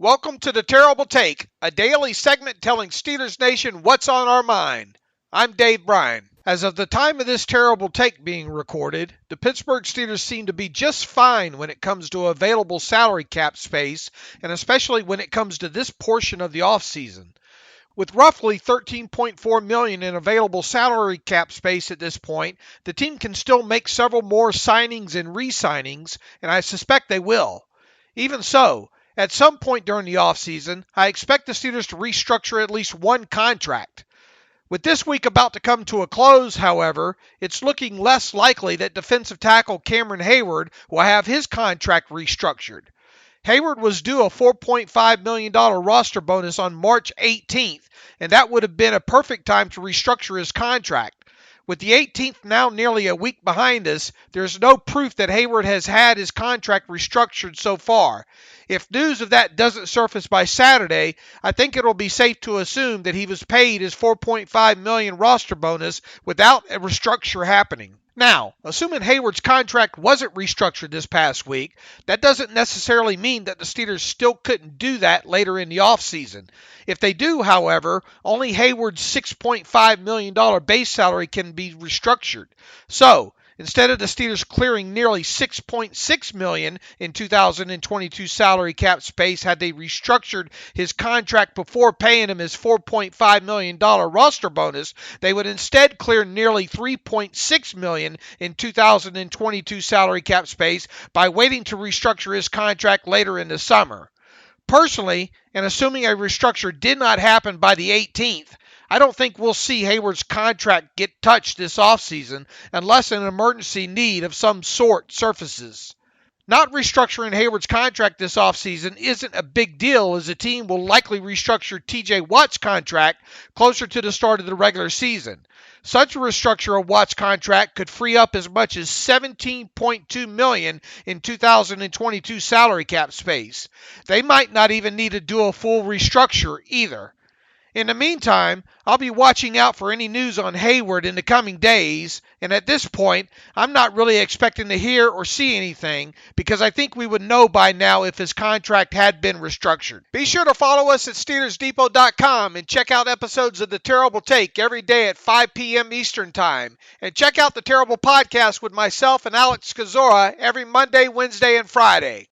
Welcome to the Terrible Take, a daily segment telling Steelers Nation what's on our mind. I'm Bryan. As of the time of this Terrible Take being recorded, the Pittsburgh Steelers seem to be just fine when it comes to available salary cap space, and especially when it comes to this portion of the offseason. With roughly $13.4 million in available salary cap space at this point, the team can still make several more signings and re-signings, and I suspect they will. Even so, at some point during the offseason, I expect the Steelers to restructure at least one contract. With this week about to come to a close, however, it's looking less likely that defensive tackle Cameron Heyward will have his contract restructured. Heyward was due a $4.5 million roster bonus on March 18th, and that would have been a perfect time to restructure his contract. With the 18th now nearly a week behind us, there's no proof that Heyward has had his contract restructured so far. If news of that doesn't surface by Saturday, I think it'll be safe to assume that he was paid his $4.5 million roster bonus without a restructure happening. Now, assuming Heyward's contract wasn't restructured this past week, that doesn't necessarily mean that the Steelers still couldn't do that later in the offseason. If they do, however, only Heyward's $6.5 million base salary can be restructured. So, instead of the Steelers clearing nearly $6.6 million in 2022 salary cap space had they restructured his contract before paying him his $4.5 million roster bonus, they would instead clear nearly $3.6 million in 2022 salary cap space by waiting to restructure his contract later in the summer. Personally, and assuming a restructure did not happen by the 18th, I don't think we'll see Heyward's contract get touched this offseason unless an emergency need of some sort surfaces. Not restructuring Heyward's contract this offseason isn't a big deal, as the team will likely restructure T.J. Watt's contract closer to the start of the regular season. Such a restructure of Watt's contract could free up as much as $17.2 million in 2022 salary cap space. They might not even need to do a full restructure either. In the meantime, I'll be watching out for any news on Heyward in the coming days, and at this point, I'm not really expecting to hear or see anything because I think we would know by now if his contract had been restructured. Be sure to follow us at SteelersDepot.com and check out episodes of The Terrible Take every day at 5 p.m. Eastern Time. And check out The Terrible Podcast with myself and Alex Kozora every Monday, Wednesday, and Friday.